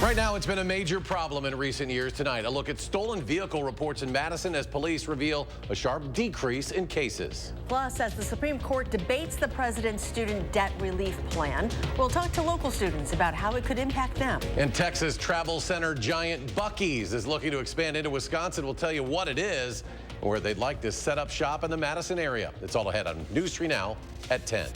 Right now, it's been a major problem in recent years. Tonight, a look at stolen vehicle reports in Madison as police reveal a sharp decrease in cases. Plus, as the Supreme Court debates the president's student debt relief plan, we'll talk to local students about how it could impact them. And Texas travel center giant Buc-ee's is looking to expand into Wisconsin. We'll tell you what it is and where they'd like to set up shop in the Madison area. It's all ahead on News 3 Now at 10.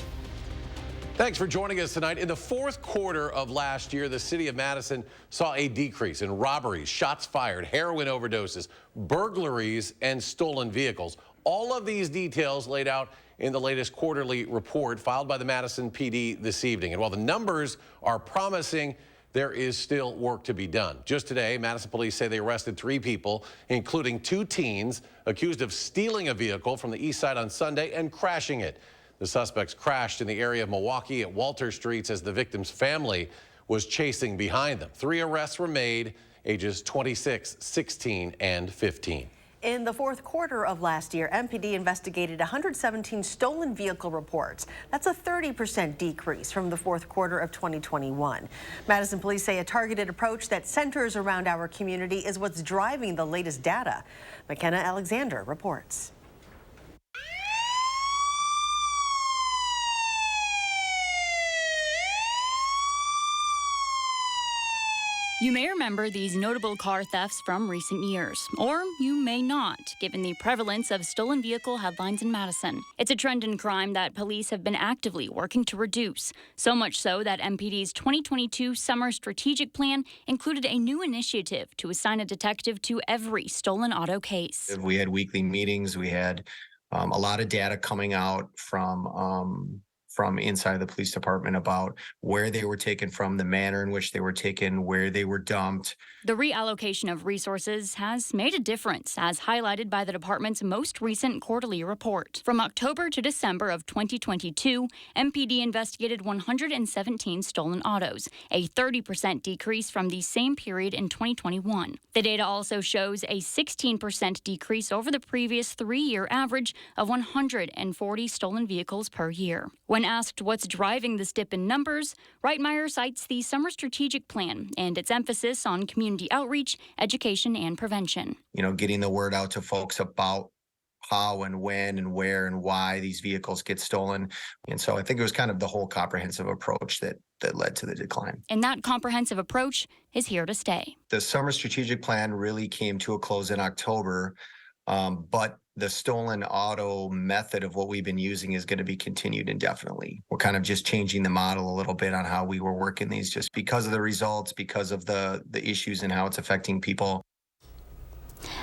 Thanks for joining us tonight. In the fourth quarter of last year, the city of Madison saw a decrease in robberies, shots fired, heroin overdoses, burglaries, and stolen vehicles. All of these details laid out in the latest quarterly report filed by the Madison PD this evening. And while the numbers are promising, there is still work to be done. Just today, Madison police say they arrested 3 people, including 2 teens, accused of stealing a vehicle from the east side on Sunday and crashing it. The suspects crashed in the area of Milwaukee at Walter Streets as the victim's family was chasing behind them. 3 arrests were made, ages 26, 16, and 15. In the fourth quarter of last year, MPD investigated 117 stolen vehicle reports. That's a 30% decrease from the fourth quarter of 2021. Madison police say a targeted approach that centers around our community is what's driving the latest data. McKenna Alexander reports. You may remember these notable car thefts from recent years, or you may not, given the prevalence of stolen vehicle headlines in Madison. It's a trend in crime that police have been actively working to reduce, so much so that MPD's 2022 Summer Strategic Plan included a new initiative to assign a detective to every stolen auto case. We had weekly meetings. We had a lot of data coming out from inside the police department about where they were taken from, the manner in which they were taken, where they were dumped. The reallocation of resources has made a difference, as highlighted by the department's most recent quarterly report. From October to December of 2022, MPD investigated 117 stolen autos, a 30% decrease from the same period in 2021. The data also shows a 16% decrease over the previous 3-year average of 140 stolen vehicles per year. When asked what's driving this dip in numbers, Reitmeyer cites the Summer Strategic Plan and its emphasis on community outreach, education, and prevention. You know, getting the word out to folks about how and when and where and why these vehicles get stolen. And so I think it was kind of the whole comprehensive approach that led to the decline. And that comprehensive approach is here to stay. The Summer Strategic Plan really came to a close in October, but the stolen auto method of what we've been using is going to be continued indefinitely. We're kind of just changing the model a little bit on how we were working these, just because of the results, because of the issues and how it's affecting people.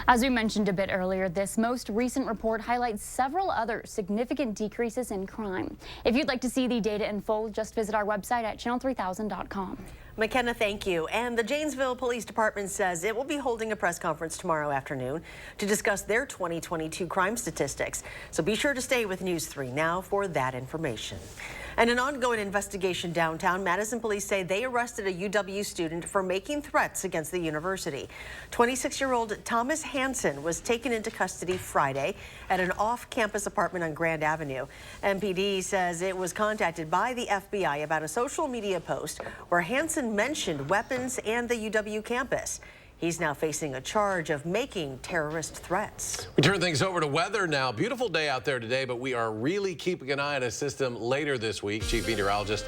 As we mentioned a bit earlier, this most recent report highlights several other significant decreases in crime. If you'd like to see the data in full, just visit our website at channel3000.com. McKenna, thank you. And the Janesville Police Department says it will be holding a press conference tomorrow afternoon to discuss their 2022 crime statistics. So be sure to stay with News 3 Now for that information. And an ongoing investigation downtown, Madison police say they arrested a UW student for making threats against the university. 26-year-old Thomas Hansen was taken into custody Friday at an off-campus apartment on Grand Avenue. MPD says it was contacted by the FBI about a social media post where Hansen mentioned weapons and the UW campus. He's now facing a charge of making terrorist threats. We turn things over to weather now. Beautiful day out there today, but we are really keeping an eye on a system later this week. Chief Meteorologist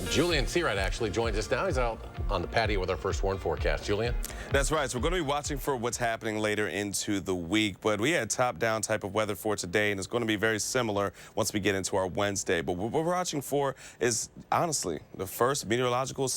Julian Seawright actually joins us now. He's out on the patio with our first warn forecast. Julian? That's right. So we're going to be watching for what's happening later into the week. But we had top-down type of weather for today, and it's going to be very similar once we get into our Wednesday. But what we're watching for is, honestly, the first meteorological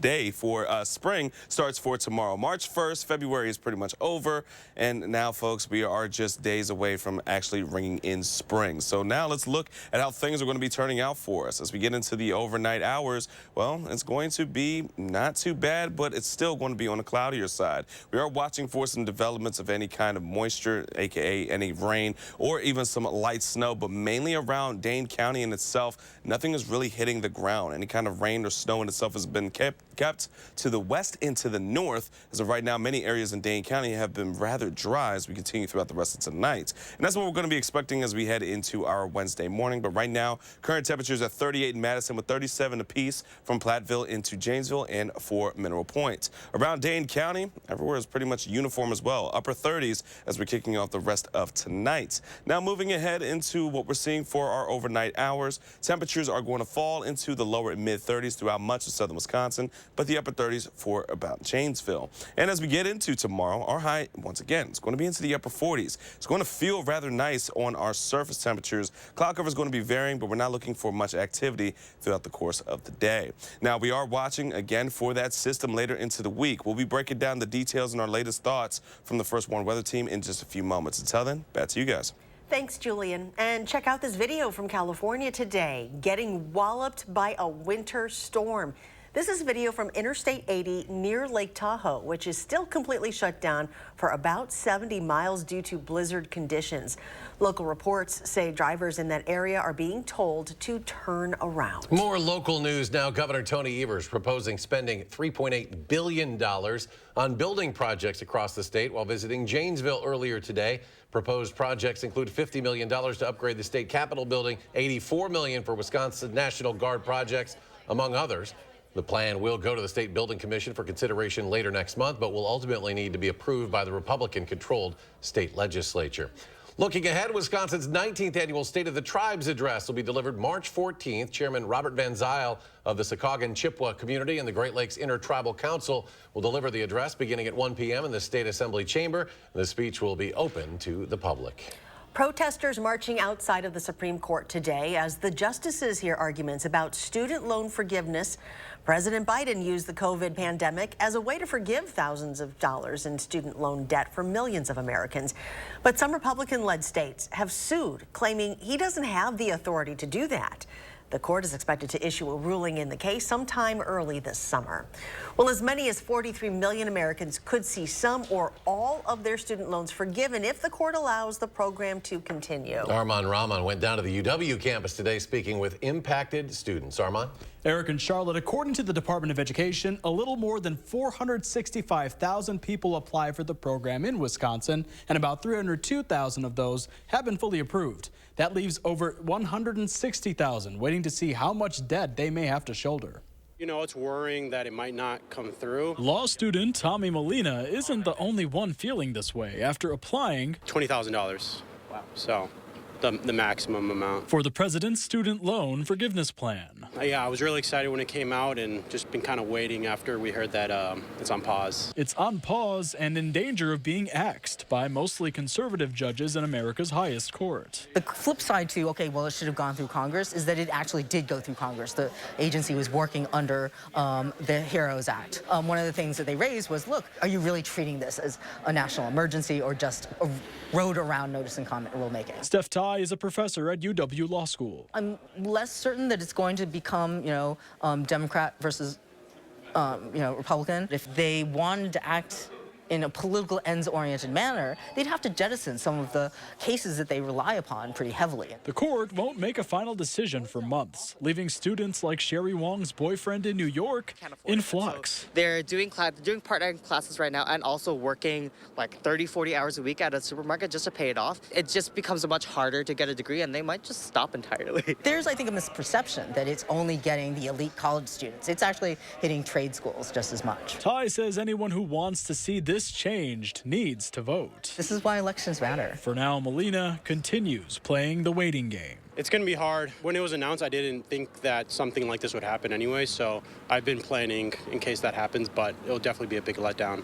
day for spring starts for tomorrow. March 1st, February is pretty much over. And now, folks, we are just days away from actually ringing in spring. So now let's look at how things are going to be turning out for us as we get into the overnight hours. Well, it's going to be not too bad, but it's still going to be on the cloudier side. We are watching for some developments of any kind of moisture, aka any rain, or even some light snow, but mainly around Dane County in itself. Nothing is really hitting the ground. Any kind of rain or snow in itself has been kept to the west and to the north. As of right now, many areas in Dane County have been rather dry as we continue throughout the rest of tonight. And that's what we're going to be expecting as we head into our Wednesday morning. But right now, current temperatures at 38 in Madison with 36 37 apiece from Platteville into Janesville and for Mineral Point. Around Dane County, everywhere is pretty much uniform as well. Upper 30s as we're kicking off the rest of tonight. Now moving ahead into what we're seeing for our overnight hours. Temperatures are going to fall into the lower and mid 30s throughout much of southern Wisconsin, but the upper 30s for about Janesville. And as we get into tomorrow, our high, once again, it's going to be into the upper 40s. It's going to feel rather nice on our surface temperatures. Cloud cover is going to be varying, but we're not looking for much activity throughout the course of the day. Now, we are watching again for that system later into the week. We'll be breaking down the details and our latest thoughts from the First Warn Weather Team in just a few moments. Until then, back to you guys. Thanks, Julian. And check out this video from California today, getting walloped by a winter storm. This is video from Interstate 80 near Lake Tahoe, which is still completely shut down for about 70 miles due to blizzard conditions. Local reports say drivers in that area are being told to turn around. More local news now. Governor Tony Evers proposing spending $3.8 billion on building projects across the state while visiting Janesville earlier today. Proposed projects include $50 million to upgrade the state capitol building, $84 million for Wisconsin National Guard projects, among others. The plan will go to the State Building Commission for consideration later next month, but will ultimately need to be approved by the Republican-controlled state legislature. Looking ahead, Wisconsin's 19th annual State of the Tribes address will be delivered March 14th. Chairman Robert Van Zyl of the Secaucus Chippewa community and the Great Lakes Intertribal Council will deliver the address beginning at 1 p.m. in the State Assembly chamber. The speech will be open to the public. Protesters marching outside of the Supreme Court today as the justices hear arguments about student loan forgiveness. President Biden used the COVID pandemic as a way to forgive thousands of dollars in student loan debt for millions of Americans. But some Republican-led states have sued, claiming he doesn't have the authority to do that. The court is expected to issue a ruling in the case sometime early this summer. Well, as many as 43 million Americans could see some or all of their student loans forgiven if the court allows the program to continue. Arman Rahman went down to the UW campus today speaking with impacted students. Arman? Eric and Charlotte, according to the Department of Education, a little more than 465,000 people apply for the program in Wisconsin, and about 302,000 of those have been fully approved. That leaves over 160,000 waiting to see how much debt they may have to shoulder. You know, it's worrying that it might not come through. Law student Tommy Molina isn't the only one feeling this way after applying $20,000. Wow. So the maximum amount for the president's student loan forgiveness plan. Yeah, I was really excited when it came out and just been kind of waiting after we heard that it's on pause. It's on pause and in danger of being axed by mostly conservative judges in America's highest court. The flip side to, okay, well, it should have gone through Congress, is that it actually did go through Congress. The agency was working under the HEROES Act. One of the things that they raised was, look, are you really treating this as a national emergency or just a road around notice and comment rulemaking? Steph Ty is a professor at UW Law School. I'm less certain that it's going to become, Democrat versus, Republican. If they wanted to act in a political ends-oriented manner, they'd have to jettison some of the cases that they rely upon pretty heavily. The court won't make a final decision for months, leaving students like Sherry Wong's boyfriend in New York in flux. So they're doing part-time classes right now and also working like 30, 40 hours a week at a supermarket just to pay it off. It just becomes much harder to get a degree, and they might just stop entirely. There's, I think, a misperception that it's only getting the elite college students. It's actually hitting trade schools just as much. Ty says anyone who wants to see this changed needs to vote. This is why elections matter. For now, Molina continues playing the waiting game. It's going to be hard. When it was announced, I didn't think that something like this would happen anyway, so I've been planning in case that happens, but it'll definitely be a big letdown.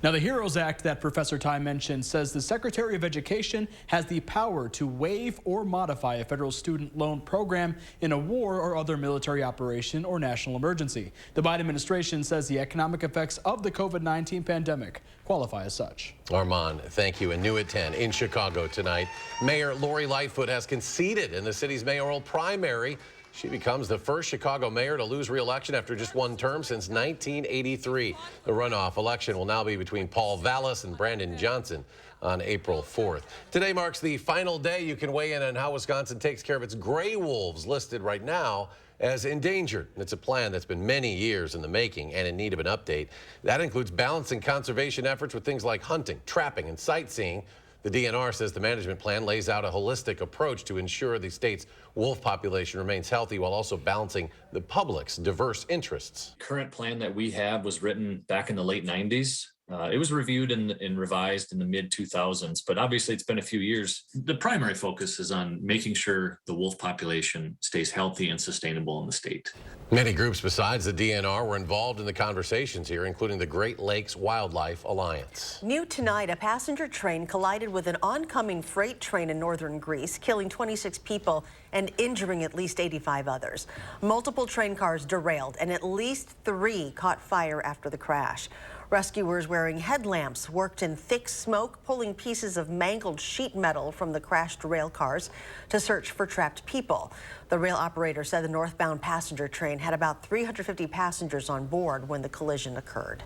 Now, the HEROES Act that Professor Ty mentioned says the Secretary of Education has the power to waive or modify a federal student loan program in a war or other military operation or national emergency. The Biden administration says the economic effects of the COVID-19 pandemic qualify as such. Arman, thank you. And new at 10 in Chicago tonight, Mayor Lori Lightfoot has conceded in the city's mayoral primary. She becomes the first Chicago mayor to lose re-election after just one term since 1983. The runoff election will now be between Paul Vallis and Brandon Johnson on April 4th. Today marks the final day you can weigh in on how Wisconsin takes care of its gray wolves, listed right now as endangered. It's a plan that's been many years in the making and in need of an update. That includes balancing conservation efforts with things like hunting, trapping, and sightseeing. The DNR says the management plan lays out a holistic approach to ensure the state's wolf population remains healthy while also balancing the public's diverse interests. The current plan that we have was written back in the late 90s. It was reviewed and revised in the mid-2000s, but obviously it's been a few years. The primary focus is on making sure the wolf population stays healthy and sustainable in the state. Many groups besides the DNR were involved in the conversations here, including the Great Lakes Wildlife Alliance. New tonight, a passenger train collided with an oncoming freight train in northern Greece, killing 26 people and injuring at least 85 others. Multiple train cars derailed and at least 3 caught fire after the crash. Rescuers wearing headlamps worked in thick smoke, pulling pieces of mangled sheet metal from the crashed rail cars to search for trapped people. The rail operator said the northbound passenger train had about 350 passengers on board when the collision occurred.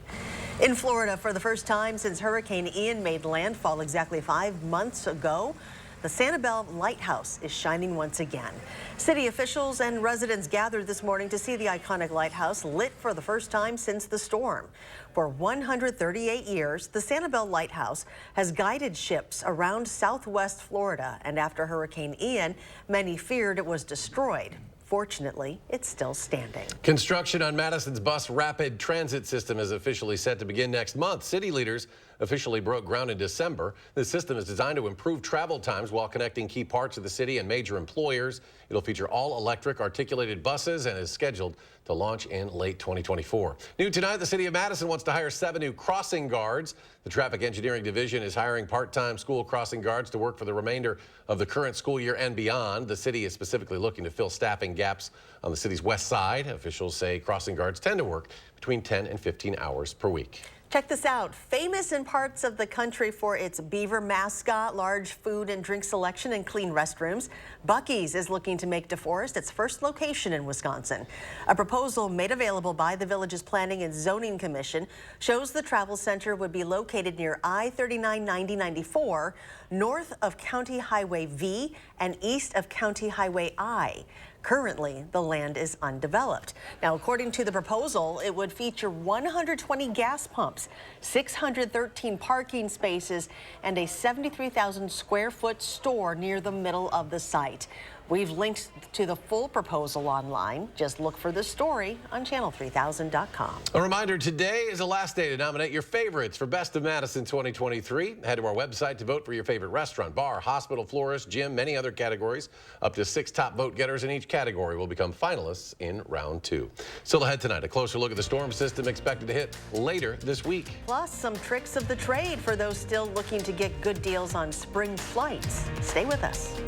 In Florida, for the first time since Hurricane Ian made landfall exactly 5 months ago, the Sanibel Lighthouse is shining once again. City officials and residents gathered this morning to see the iconic lighthouse lit for the first time since the storm. For 138 years, the Sanibel Lighthouse has guided ships around southwest Florida, and after Hurricane Ian, many feared it was destroyed. Fortunately, it's still standing. Construction on Madison's bus rapid transit system is officially set to begin next month. City leaders officially broke ground in December. The system is designed to improve travel times while connecting key parts of the city and major employers. It'll feature all-electric articulated buses and is scheduled to launch in late 2024. New tonight, the city of Madison wants to hire 7 new crossing guards. The Traffic Engineering Division is hiring part-time school crossing guards to work for the remainder of the current school year and beyond. The city is specifically looking to fill staffing gaps on the city's west side. Officials say crossing guards tend to work between 10 and 15 hours per week. Check this out. Famous in parts of the country for its beaver mascot, large food and drink selection, and clean restrooms, Buc-ee's is looking to make DeForest its first location in Wisconsin. A proposal made available by the village's Planning and Zoning Commission shows the travel center would be located near I-39-90-94, north of County Highway V and east of County Highway I. Currently, the land is undeveloped. Now, according to the proposal, it would feature 120 gas pumps, 613 parking spaces, and a 73,000 square foot store near the middle of the site. We've linked to the full proposal online. Just look for the story on channel3000.com. A reminder, today is the last day to nominate your favorites for Best of Madison 2023. Head to our website to vote for your favorite restaurant, bar, hospital, florist, gym, many other categories. Up to 6 top vote getters in each category will become finalists in round 2. Still ahead tonight, a closer look at the storm system expected to hit later this week. Plus, some tricks of the trade for those still looking to get good deals on spring flights. Stay with us.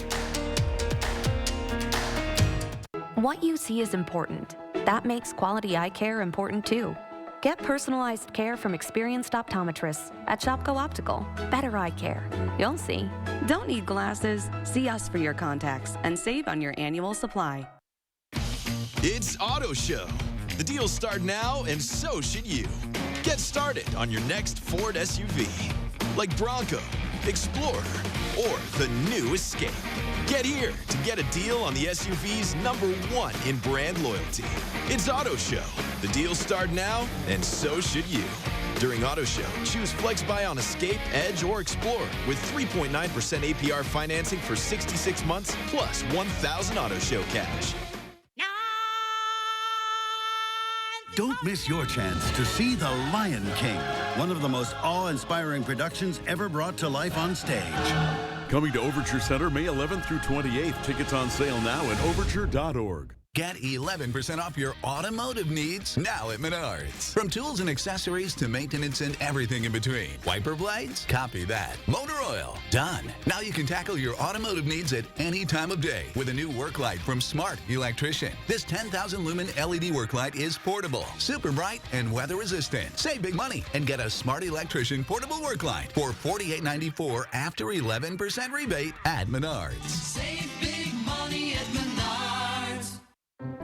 What you see is important. That makes quality eye care important too. Get personalized care from experienced optometrists at Shopko Optical. Better eye care. You'll see. Don't need glasses. See us for your contacts and save on your annual supply. It's Auto Show. The deals start now, and so should you. Get started on your next Ford SUV, like Bronco, Explorer, or the new Escape. Get here to get a deal on the SUV's #1 in brand loyalty. It's Auto Show. The deals start now, and so should you. During Auto Show, choose Flex Buy on Escape, Edge, or Explorer with 3.9% APR financing for 66 months plus 1,000 Auto Show cash. Don't miss your chance to see The Lion King, one of the most awe-inspiring productions ever brought to life on stage. Coming to Overture Center May 11th through 28th. Tickets on sale now at overture.org. Get 11% off your automotive needs now at Menards. From tools and accessories to maintenance and everything in between. Wiper blades? Copy that. Motor oil? Done. Now you can tackle your automotive needs at any time of day with a new work light from Smart Electrician. This 10,000 lumen LED work light is portable, super bright, and weather resistant. Save big money and get a Smart Electrician portable work light for $48.94 after 11% rebate at Menards. Save big money at Menards.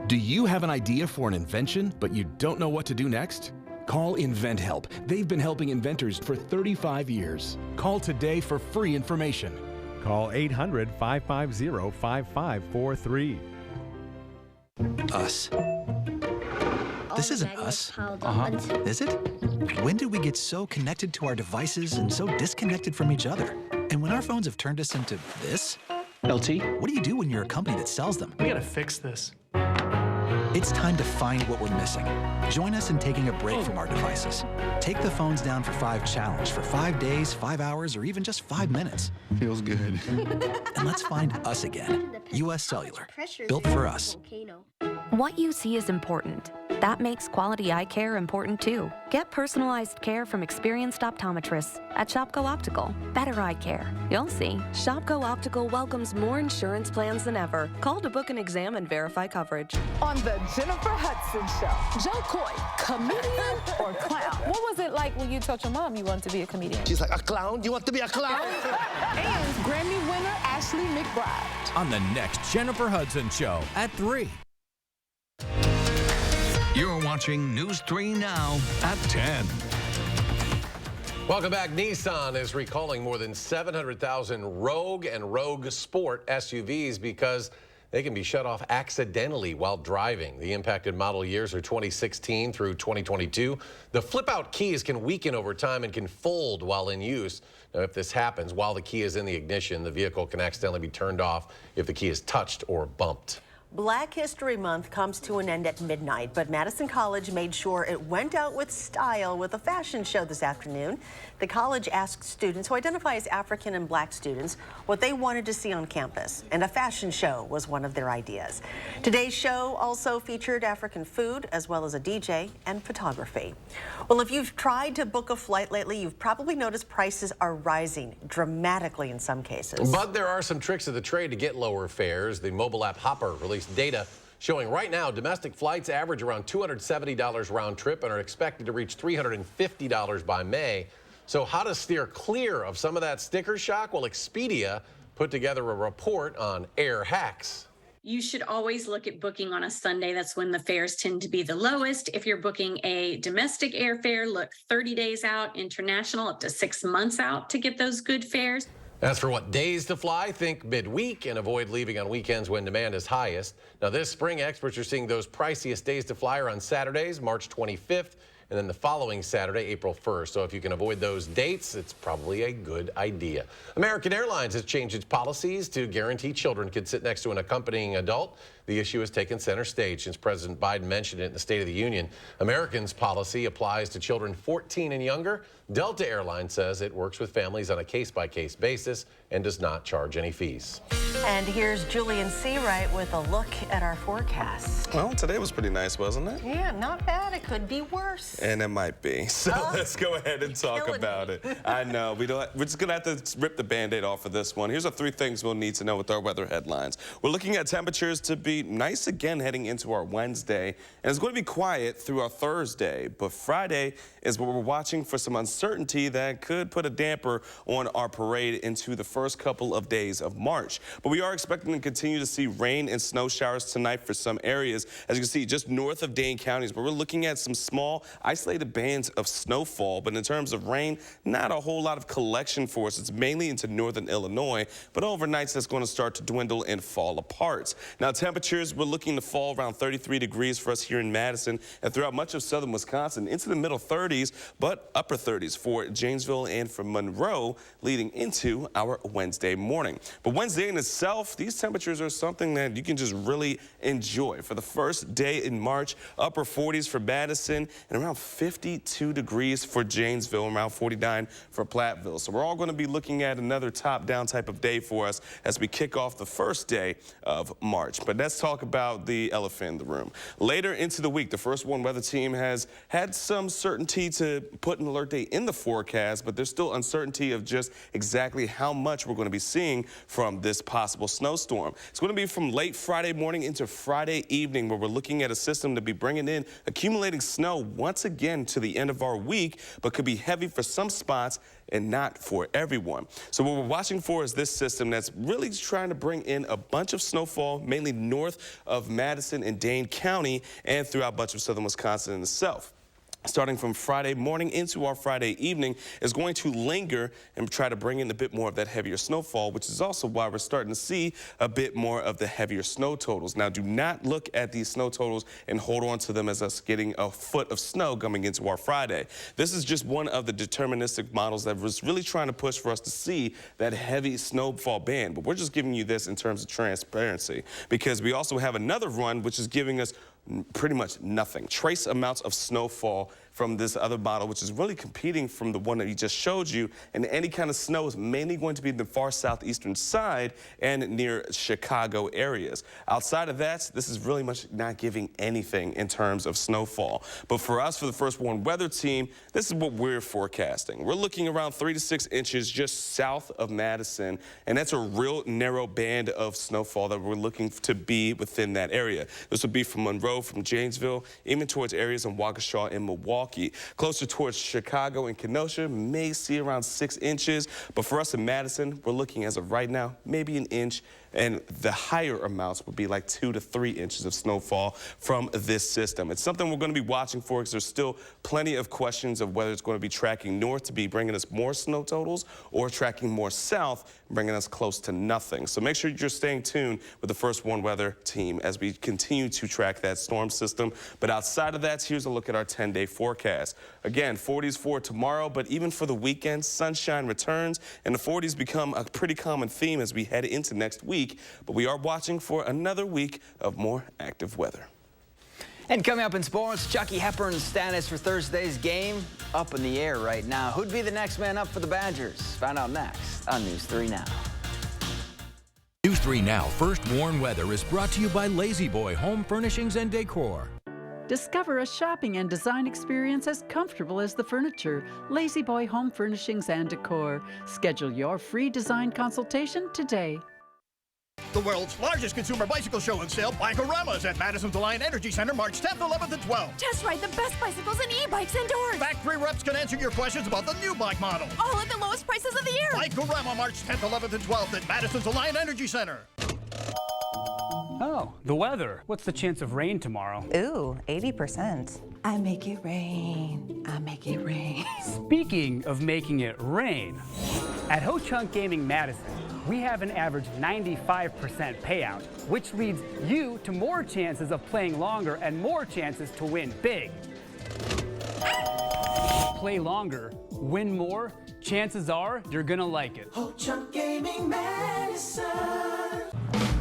Do you have an idea for an invention, but you don't know what to do next? Call InventHelp. They've been helping inventors for 35 years. Call today for free information. Call 800-550-5543. Us. This isn't us. Is it? When did we get so connected to our devices and so disconnected from each other? And when our phones have turned us into this? LT? What do you do when you're a company that sells them? We gotta fix this. It's time to find what we're missing. Join us in taking a break from our devices. Take the phones down for 5 challenge for 5 days, 5 hours, or even just 5 minutes. Feels good. And let's find us again. U.S. Cellular. Built for us. What you see is important. That makes quality eye care important too. Get personalized care from experienced optometrists at Shopko Optical. Better eye care. You'll see. Shopko Optical welcomes more insurance plans than ever. Call to book an exam and verify coverage. On the Jennifer Hudson Show, Joe Coy, comedian or clown? What was it like when you told your mom you wanted to be a comedian? She's like, a clown? You want to be a clown? And Grammy winner Ashley McBride. On the next Jennifer Hudson Show at 3. You're watching News 3 Now at 10. Welcome back. Nissan is recalling more than 700,000 Rogue and Rogue Sport SUVs because they can be shut off accidentally while driving. The impacted model years are 2016 through 2022. The flip-out keys can weaken over time and can fold while in use. Now, if this happens while the key is in the ignition, the vehicle can accidentally be turned off if the key is touched or bumped. Black History Month comes to an end at midnight, but Madison College made sure it went out with style with a fashion show this afternoon. The college asked students who identify as African and Black students what they wanted to see on campus, and a fashion show was one of their ideas. Today's show also featured African food as well as a DJ and photography. Well, if you've tried to book a flight lately, you've probably noticed prices are rising dramatically in some cases. But there are some tricks of the trade to get lower fares. The mobile app Hopper released data showing right now domestic flights average around $270 round trip and are expected to reach $350 by May. So how to steer clear of some of that sticker shock? Well, Expedia put together a report on air hacks. You should always look at booking on a Sunday. That's when the fares tend to be the lowest. If you're booking a domestic airfare, look 30 days out, international up to 6 months out to get those good fares. As for what days to fly, think midweek and avoid leaving on weekends when demand is highest. Now this spring, experts are seeing those priciest days to fly are on Saturdays, March 25th, and then the following Saturday, April 1st. So if you can avoid those dates, it's probably a good idea. American Airlines has changed its policies to guarantee children can sit next to an accompanying adult. The issue has taken center stage since President Biden mentioned it in the State of the Union. American's policy applies to children 14 and younger. Delta Airlines says it works with families on a case-by-case basis and does not charge any fees. And here's Julian Seawright with a look at our forecast. Well, today was pretty nice, wasn't it? Yeah, not bad. It could be worse. And it might be. So let's go ahead and talk about it. I know. We're just going to have to rip the Band-Aid off of this one. Here's the 3 things we'll need to know with our weather headlines. We're looking at temperatures to be nice again heading into our Wednesday. And it's going to be quiet through our Thursday. But Friday is where we're watching for some uncertainty that could put a damper on our parade into the first couple of days of March. But we are expecting to continue to see rain and snow showers tonight for some areas. As you can see, just north of Dane counties, but we're looking at some small isolated bands of snowfall. But in terms of rain, not a whole lot of collection for us. It's mainly into northern Illinois, but overnight that's going to start to dwindle and fall apart. Now temperatures, we're looking to fall around 33 degrees for us here in Madison and throughout much of southern Wisconsin, into the middle 30s, but upper 30s for Janesville and for Monroe leading into our Wednesday morning. But Wednesday in itself, these temperatures are something that you can just really enjoy. For the first day in March, upper 40s for Madison and around 52 degrees for Janesville, around 49 for Platteville. So we're all going to be looking at another top-down type of day for us as we kick off the first day of March. But let's talk about the elephant in the room. Later into the week, the First Warn Weather Team has had some certainty to put an alert day in the forecast, but there's still uncertainty of just exactly how much we're going to be seeing from this possible snowstorm. It's going to be from late Friday morning into Friday evening, where we're looking at a system to be bringing in accumulating snow once again to the end of our week, but could be heavy for some spots and not for everyone. So what we're watching for is this system that's really trying to bring in a bunch of snowfall, mainly north of Madison and Dane County and throughout much of southern Wisconsin and the south. starting from Friday morning into our Friday evening, is going to linger and try to bring in a bit more of that heavier snowfall, which is also why we're starting to see a bit more of the heavier snow totals. Now, do not look at these snow totals and hold on to them as us getting a foot of snow coming into our Friday. This is just one of the deterministic models that was really trying to push for us to see that heavy snowfall band. But we're just giving you this in terms of transparency, because we also have another run which is giving us pretty much nothing. Trace amounts of snowfall from this other model, which is really competing from the one that he just showed you. And any kind of snow is mainly going to be in the far southeastern side and near Chicago areas. Outside of that, this is really much not giving anything in terms of snowfall. But for us, for the First Warn Weather Team, this is what we're forecasting. We're looking around 3 to 6 inches just south of Madison, and that's a real narrow band of snowfall that we're looking to be within that area. This would be from Monroe, from Janesville, even towards areas in Waukesha and Milwaukee. Closer towards Chicago and Kenosha, may see around 6 inches. But for us in Madison, we're looking as of right now, maybe an inch. And the higher amounts would be like 2 to 3 inches of snowfall from this system. It's something we're going to be watching for, because there's still plenty of questions of whether it's going to be tracking north to be bringing us more snow totals, or tracking more south, bringing us close to nothing. So make sure you're staying tuned with the First Warn Weather Team as we continue to track that storm system. But outside of that, here's a look at our 10-day forecast. Again, 40s for tomorrow, but even for the weekend, sunshine returns, and the 40s become a pretty common theme as we head into next week. But we are watching for another week of more active weather. And coming up in sports, Chucky Hepburn's status for Thursday's game up in the air right now. Who'd be the next man up for the Badgers? Find out next on News 3 Now. News 3 Now First Warn Weather is brought to you by Lazy Boy Home Furnishings and Decor. Discover a shopping and design experience as comfortable as the furniture. Lazy Boy Home Furnishings and Decor. Schedule your free design consultation today. The world's largest consumer bicycle show and sale, Bike-O-Rama's at Madison's Alliant Energy Center, March 10th, 11th, and 12th. Test ride the best bicycles and e-bikes indoors. Factory reps can answer your questions about the new bike model. All at the lowest prices of the year. Bike-O-Rama, March 10th, 11th, and 12th at Madison's Alliant Energy Center. Oh, the weather. What's the chance of rain tomorrow? Ooh, 80%. I make it rain. I make it rain. Speaking of making it rain, at Ho Chunk Gaming Madison, we have an average 95% payout, which leads you to more chances of playing longer and more chances to win big. Play longer, win more, chances are you're gonna like it. Ho Chunk Gaming Madison.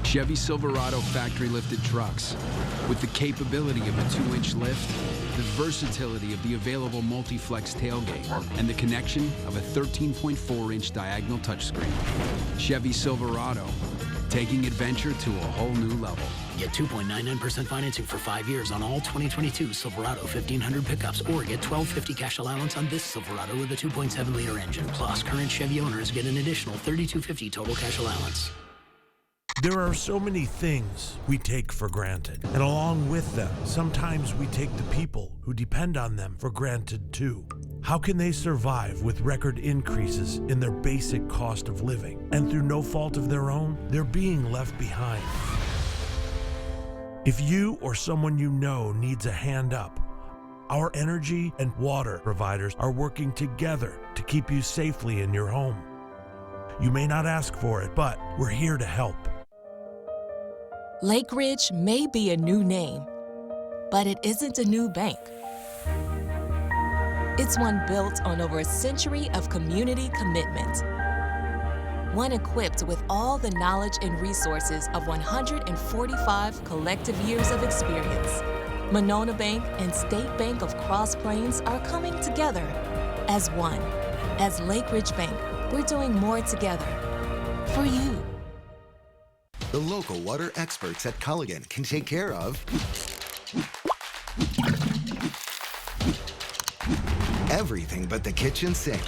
Chevy Silverado factory lifted trucks. With the capability of a 2-inch lift, the versatility of the available multi-flex tailgate, and the connection of a 13.4-inch diagonal touchscreen. Chevy Silverado, taking adventure to a whole new level. Get 2.99% financing for 5 years on all 2022 Silverado 1500 pickups, or get $1,250 cash allowance on this Silverado with a 2.7-liter engine. Plus, current Chevy owners get an additional $3,250 total cash allowance. There are so many things we take for granted, and along with them, sometimes we take the people who depend on them for granted too. How can they survive with record increases in their basic cost of living, and through no fault of their own, they're being left behind? If you or someone you know needs a hand up, our energy and water providers are working together to keep you safely in your home. You may not ask for it, but we're here to help. Lake Ridge may be a new name, but it isn't a new bank. It's one built on over a century of community commitment. One equipped with all the knowledge and resources of 145 collective years of experience. Monona Bank and State Bank of Cross Plains are coming together as one. As Lake Ridge Bank, we're doing more together for you. The local water experts at Culligan can take care of everything but the kitchen sink.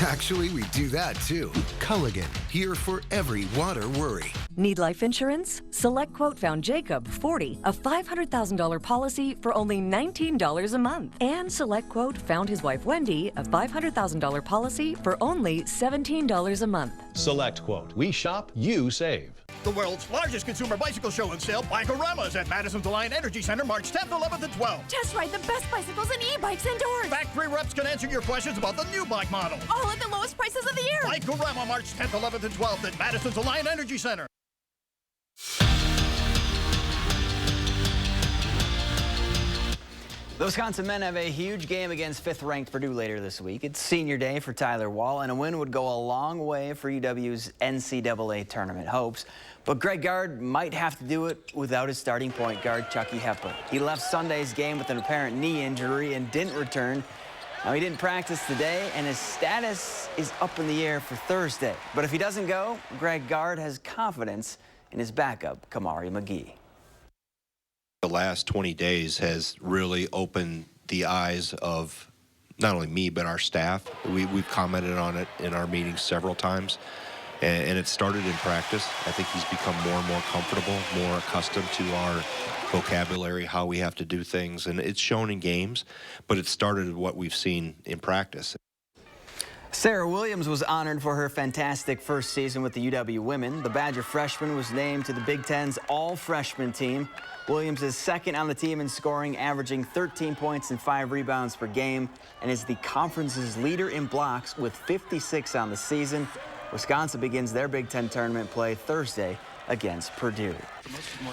Actually, we do that too. Culligan, here for every water worry. Need life insurance? Select Quote found Jacob, 40, a $500,000 policy for only $19 a month. And Select Quote found his wife Wendy, a $500,000 policy for only $17 a month. Select Quote. We shop, you save. The world's largest consumer bicycle show and sale, Bike-O-Rama's at Madison's Alliant Energy Center, March 10th, 11th, and 12th. Test ride the best bicycles and e-bikes indoors. Factory reps can answer your questions about the new bike model. All at the lowest prices of the year. Bike-O-Rama, March 10th, 11th, and 12th at Madison's Alliant Energy Center. The Wisconsin men have a huge game against 5th-ranked Purdue later this week. It's senior day for Tyler Wall, and a win would go a long way for UW's NCAA tournament hopes. But Greg Gard might have to do it without his starting point guard, Chucky Hepburn. He left Sunday's game with an apparent knee injury and didn't return. Now, he didn't practice today, and his status is up in the air for Thursday. But if he doesn't go, Greg Gard has confidence in his backup, Kamari McGee. The last 20 days has really opened the eyes of not only me, but our staff. We've commented on it in our meetings several times, and it started in practice. I think he's become more and more comfortable, more accustomed to our vocabulary, how we have to do things, and it's shown in games, but it started what we've seen in practice. Sarah Williams was honored for her fantastic first season with the UW women. The Badger freshman was named to the Big Ten's all-freshman team. Williams is second on the team in scoring, averaging 13 points and 5 rebounds per game, and is the conference's leader in blocks with 56 on the season. Wisconsin begins their Big Ten tournament play Thursday against Purdue.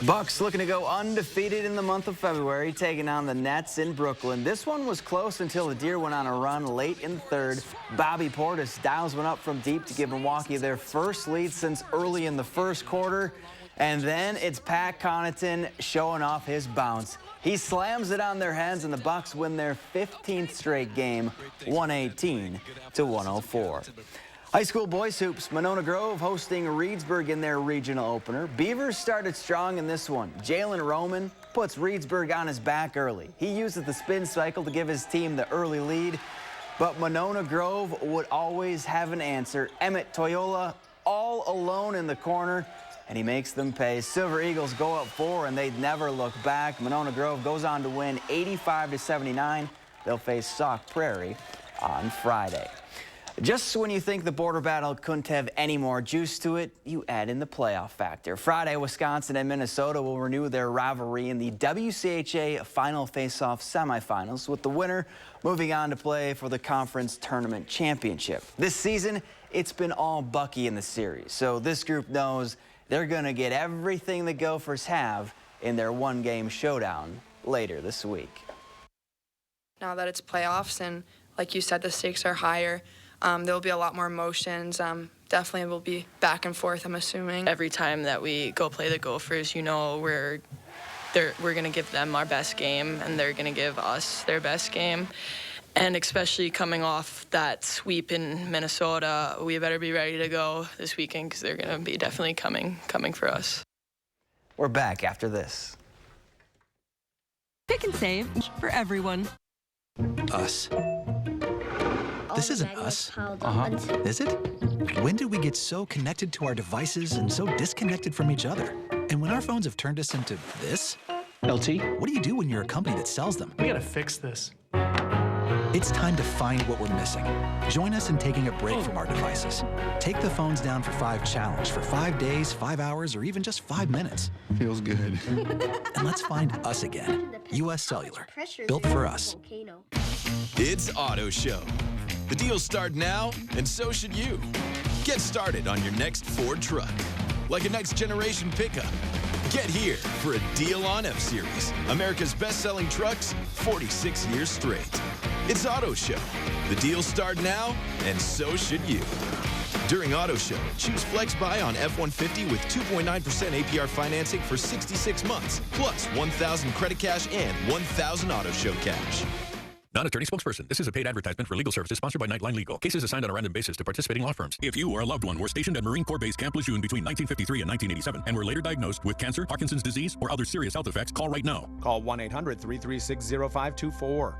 Bucks looking to go undefeated in the month of February, taking on the Nets in Brooklyn. This one was close until the Deer went on a run late in the third. Bobby Portis dials one up from deep to give Milwaukee their first lead since early in the first quarter. And then it's Pat Connaughton showing off his bounce. He slams it on their heads, and the Bucks win their 15th straight game, 118-104. High school boys hoops, Monona Grove hosting Reedsburg in their regional opener. Beavers started strong in this one. Jalen Roman puts Reedsburg on his back early. He uses the spin cycle to give his team the early lead, but Monona Grove would always have an answer. Emmett Toyola all alone in the corner, and he makes them pay. Silver Eagles go up 4, and they'd never look back. Monona Grove goes on to win 85-79. They'll face Sauk Prairie on Friday. Just when you think the border battle couldn't have any more juice to it, you add in the playoff factor. Friday, Wisconsin and Minnesota will renew their rivalry in the WCHA Final Face-Off semifinals, with the winner moving on to play for the conference tournament championship. This season, it's been all Bucky in the series, so this group knows they're going to get everything the Gophers have in their one-game showdown later this week. Now that it's playoffs and, like you said, the stakes are higher, there will be a lot more emotions. Definitely will be back and forth, I'm assuming. Every time that we go play the Gophers, you know, we're going to give them our best game, and they're going to give us their best game. And especially coming off that sweep in Minnesota, we better be ready to go this weekend, because they're going to be definitely coming for us. We're back after this. Pick and save for everyone. Us. This isn't us. Is it? When did we get so connected to our devices and so disconnected from each other? And when our phones have turned us into this? LT, what do you do when you're a company that sells them? We gotta fix this. It's time to find what we're missing. Join us in taking a break from our devices. Take the phones down for 5 challenge for 5 days, 5 hours, or even just 5 minutes. Feels good. And let's find us again. U.S. Cellular, built for us. It's Auto Show. The deals start now, and so should you. Get started on your next Ford truck. Like a next-generation pickup. Get here for a deal on F-Series, America's best-selling trucks, 46 years straight. It's Auto Show. The deals start now, and so should you. During Auto Show, choose Flex Buy on F-150 with 2.9% APR financing for 66 months, plus 1,000 credit cash and 1,000 Auto Show cash. Non-attorney spokesperson. This is a paid advertisement for legal services sponsored by Nightline Legal. Cases assigned on a random basis to participating law firms. If you or a loved one were stationed at Marine Corps Base Camp Lejeune between 1953 and 1987 and were later diagnosed with cancer, Parkinson's disease, or other serious health effects, call right now. Call 1-800-336-0524.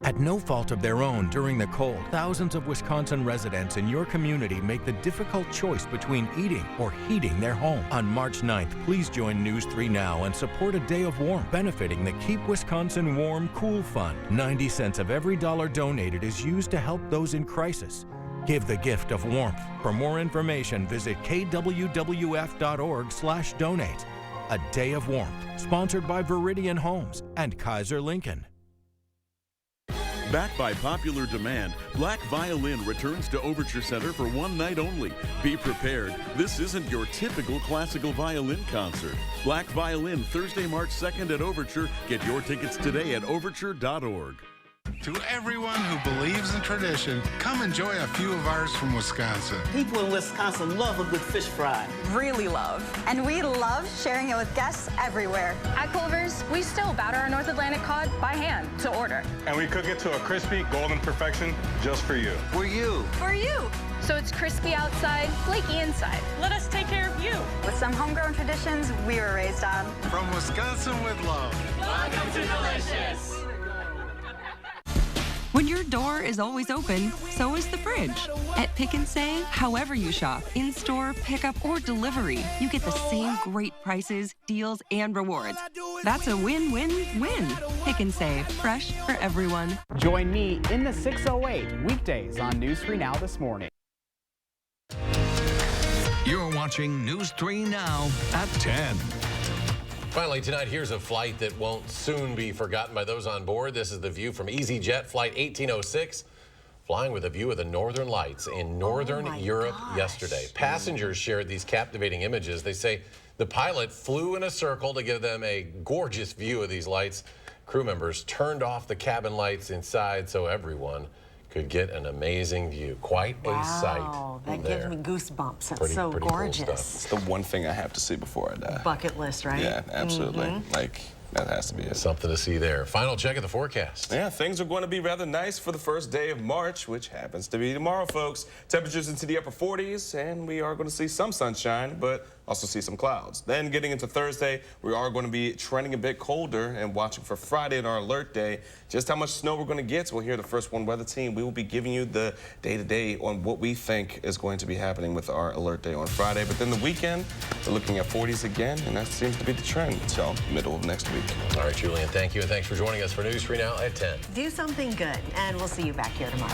At no fault of their own during the cold, thousands of Wisconsin residents in your community make the difficult choice between eating or heating their home. On March 9th, please join News 3 Now and support a day of warmth, benefiting the Keep Wisconsin Warm Cool Fund. 90 cents of every dollar donated is used to help those in crisis. Give the gift of warmth. For more information, visit kwwf.org/donate. A Day of Warmth, sponsored by Viridian Homes and Kaiser Lincoln. Backed by popular demand, Black Violin returns to Overture Center for one night only. Be prepared. This isn't your typical classical violin concert. Black Violin, Thursday, March 2nd at Overture. Get your tickets today at overture.org. To everyone who believes in tradition, come enjoy a few of ours from Wisconsin. People in Wisconsin love a good fish fry. Really love. And we love sharing it with guests everywhere. At Culver's, we still batter our North Atlantic cod by hand to order. And we cook it to a crispy, golden perfection just for you. For you. For you. So it's crispy outside, flaky inside. Let us take care of you. With some homegrown traditions we were raised on. From Wisconsin with love. Welcome to Delicious. When your door is always open, so is the fridge. At Pick and Save, however you shop, in-store, pickup, or delivery, you get the same great prices, deals, and rewards. That's a win-win-win. Pick and Save, fresh for everyone. Join me in the 608 weekdays on News 3 Now this morning. You're watching News 3 Now at 10. Finally, tonight, here's a flight that won't soon be forgotten by those on board. This is the view from EasyJet Flight 1806, flying with a view of the Northern Lights in Northern Europe yesterday. Passengers shared these captivating images. They say the pilot flew in a circle to give them a gorgeous view of these lights. Crew members turned off the cabin lights inside so everyone could get an amazing view. Quite a sight. Wow, that there. gives me goosebumps. That's Pretty so cool gorgeous. stuff. It's the one thing I have to see before I die. Bucket list, right? Yeah, absolutely. Like, that has to be it. Something to see there. Final check of the forecast. Yeah, things are going to be rather nice for the first day of March, which happens to be tomorrow, folks. Temperatures into the upper 40s, and we are going to see some sunshine, but also see some clouds. Then getting into Thursday, we are going to be trending a bit colder and watching for Friday in our alert day. Just how much snow we're going to get, we'll hear the First One weather team. We will be giving you the day-to-day on what we think is going to be happening with our alert day on Friday. But then the weekend, we're looking at 40s again, and that seems to be the trend until middle of next week. All right, Julian, thank you, and thanks for joining us for News 3 Now at 10. Do something good, and we'll see you back here tomorrow.